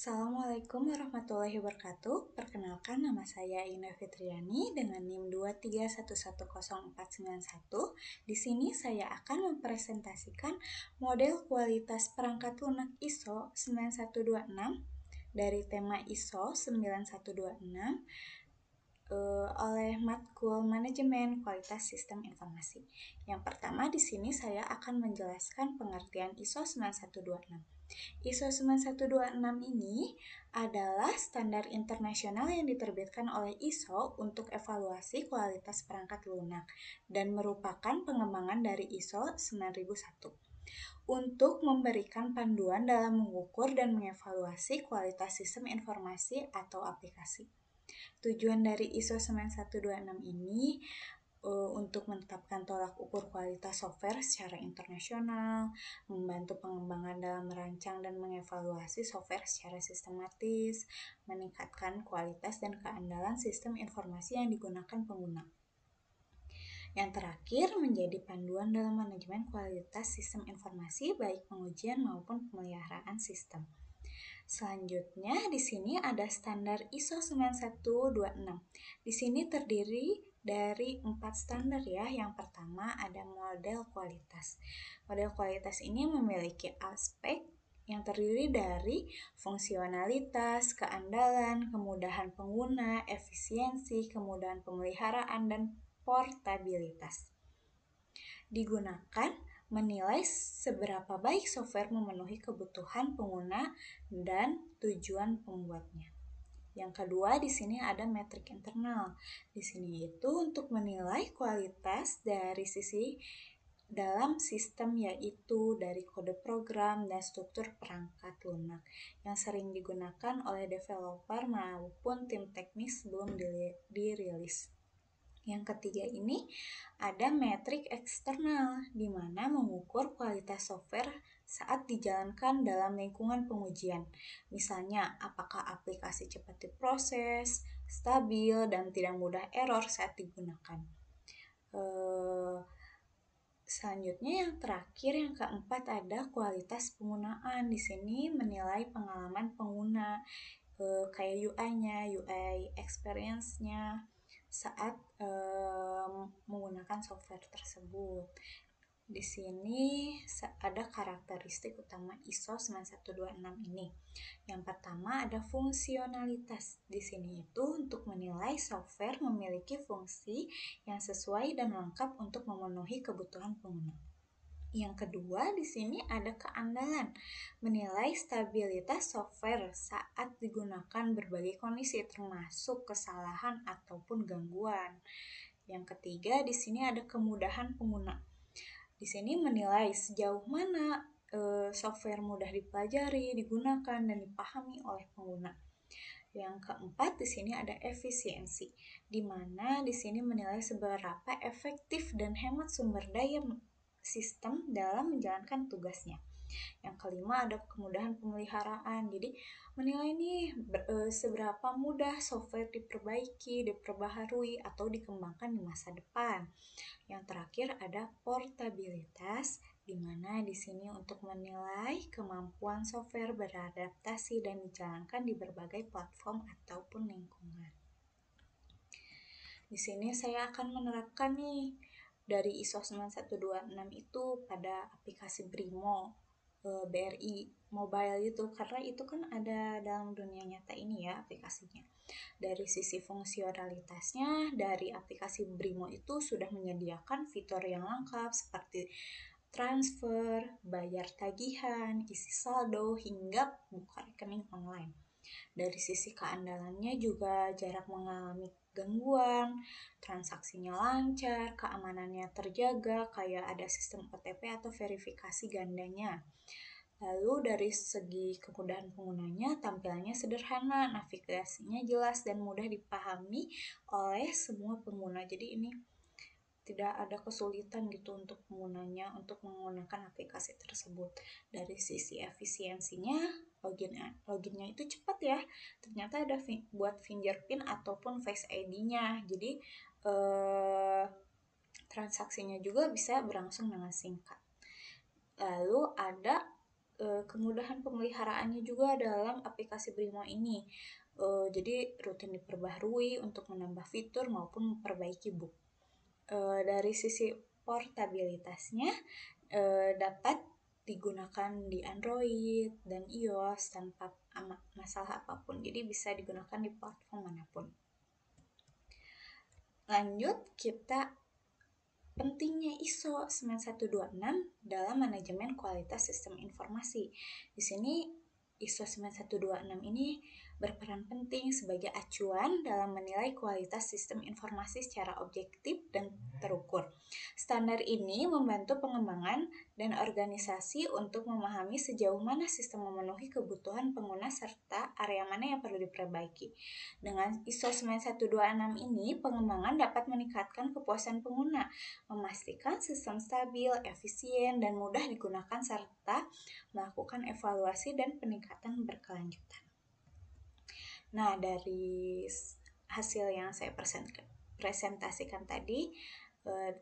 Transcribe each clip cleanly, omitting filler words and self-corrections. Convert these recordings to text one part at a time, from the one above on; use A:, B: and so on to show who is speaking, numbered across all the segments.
A: Assalamualaikum warahmatullahi wabarakatuh. Perkenalkan, nama saya Ina Fitriani dengan NIM 2311041. Di sini saya akan mempresentasikan model kualitas perangkat lunak ISO 9126 dari tema ISO 9126 oleh matkul manajemen kualitas sistem informasi. Yang pertama di sini saya akan menjelaskan pengertian ISO 9126. ISO 9126 ini adalah standar internasional yang diterbitkan oleh ISO untuk evaluasi kualitas perangkat lunak dan merupakan pengembangan dari ISO 9001 untuk memberikan panduan dalam mengukur dan mengevaluasi kualitas sistem informasi atau aplikasi. Tujuan dari ISO 9126 ini untuk menetapkan tolak ukur kualitas software secara internasional, membantu pengembangan dalam merancang dan mengevaluasi software secara sistematis, meningkatkan kualitas dan keandalan sistem informasi yang digunakan pengguna. Yang terakhir, menjadi panduan dalam manajemen kualitas sistem informasi baik pengujian maupun pemeliharaan sistem. Selanjutnya, di sini ada standar ISO 9126. Di sini terdiri dari 4 standar ya. Yang pertama ada model kualitas. Model kualitas ini memiliki aspek yang terdiri dari fungsionalitas, keandalan, kemudahan pengguna, efisiensi, kemudahan pemeliharaan, dan portabilitas. Digunakan menilai seberapa baik software memenuhi kebutuhan pengguna dan tujuan pembuatnya. Yang kedua, di sini ada metrik internal. Di sini itu untuk menilai kualitas dari sisi dalam sistem, yaitu dari kode program dan struktur perangkat lunak yang sering digunakan oleh developer maupun tim teknis sebelum dirilis. Yang ketiga ini ada metrik eksternal, di mana mengukur kualitas software saat dijalankan dalam lingkungan pengujian. Misalnya, apakah aplikasi cepat diproses, stabil, dan tidak mudah error saat digunakan. Selanjutnya yang terakhir, yang keempat ada kualitas penggunaan. Di sini menilai pengalaman pengguna, kayak UI-nya, UI experience-nya saat menggunakan software tersebut. Di sini ada karakteristik utama ISO 9126 ini. Yang pertama ada fungsionalitas. Di sini itu untuk menilai software memiliki fungsi yang sesuai dan lengkap untuk memenuhi kebutuhan pengguna. Yang kedua, di sini ada keandalan, menilai stabilitas software saat digunakan berbagai kondisi termasuk kesalahan ataupun gangguan. Yang ketiga, di sini ada kemudahan pengguna. Di sini menilai sejauh mana software mudah dipelajari, digunakan, dan dipahami oleh pengguna. Yang keempat, di sini ada efisiensi, di mana di sini menilai seberapa efektif dan hemat sumber daya sistem dalam menjalankan tugasnya. Yang kelima ada kemudahan pemeliharaan. Jadi menilai nih seberapa mudah software diperbaiki, diperbaharui, atau dikembangkan di masa depan. Yang terakhir ada portabilitas, di mana di sini untuk menilai kemampuan software beradaptasi dan dijalankan di berbagai platform ataupun lingkungan. Di sini saya akan menerapkan nih dari ISO 9126 itu pada aplikasi Brimo, BRI mobile itu, karena itu kan ada dalam dunia nyata ini ya aplikasinya. Dari sisi fungsionalitasnya, dari aplikasi Brimo itu sudah menyediakan fitur yang lengkap seperti transfer, bayar tagihan, isi saldo, hingga buka rekening online. Dari sisi keandalannya juga jarak mengalami gangguan, transaksinya lancar, keamanannya terjaga, kayak ada sistem OTP atau verifikasi gandanya. Lalu dari segi kemudahan penggunanya, tampilannya sederhana, navigasinya jelas dan mudah dipahami oleh semua pengguna. Jadi ini tidak ada kesulitan gitu untuk penggunanya untuk menggunakan aplikasi tersebut. Dari sisi efisiensinya, loginnya itu cepat ya. Ternyata ada buat fingerprint ataupun Face ID-nya. Jadi transaksinya juga bisa berlangsung dengan singkat. Lalu ada kemudahan pemeliharaannya juga dalam aplikasi Brimo ini. Jadi rutin diperbaharui untuk menambah fitur maupun memperbaiki bug. Dari sisi portabilitasnya, dapat digunakan di Android dan iOS tanpa masalah apapun. Jadi bisa digunakan di platform manapun. Lanjut, kita pentingnya ISO 9126 dalam manajemen kualitas sistem informasi. Di sini ISO 9126 ini berperan penting sebagai acuan dalam menilai kualitas sistem informasi secara objektif dan terukur. Standar ini membantu pengembangan dan organisasi untuk memahami sejauh mana sistem memenuhi kebutuhan pengguna serta area mana yang perlu diperbaiki. Dengan ISO 9126 ini, pengembangan dapat meningkatkan kepuasan pengguna, memastikan sistem stabil, efisien, dan mudah digunakan serta melakukan evaluasi dan peningkatan berkelanjutan. Nah, dari hasil yang saya presentasikan tadi,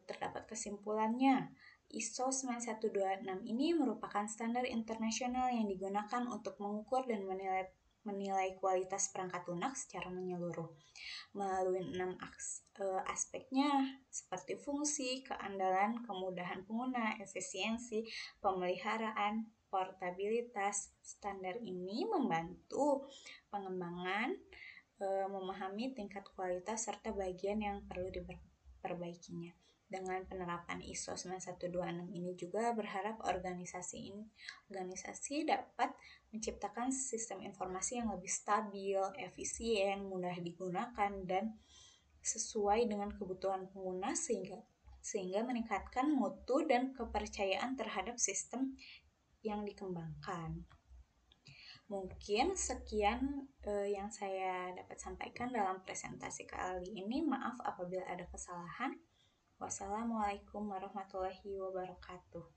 A: terdapat kesimpulannya. ISO 9126 ini merupakan standar internasional yang digunakan untuk mengukur dan menilai kualitas perangkat lunak secara menyeluruh melalui 6 aspeknya seperti fungsi, keandalan, kemudahan pengguna, efisiensi, pemeliharaan, portabilitas. Standar ini membantu pengembangan memahami tingkat kualitas serta bagian yang perlu diperbaikinya. Dengan penerapan ISO 9126 ini juga berharap organisasi dapat menciptakan sistem informasi yang lebih stabil, efisien, mudah digunakan, dan sesuai dengan kebutuhan pengguna sehingga meningkatkan mutu dan kepercayaan terhadap sistem yang dikembangkan. Mungkin sekian yang saya dapat sampaikan dalam presentasi kali ini. Maaf apabila ada kesalahan. Wassalamualaikum warahmatullahi wabarakatuh.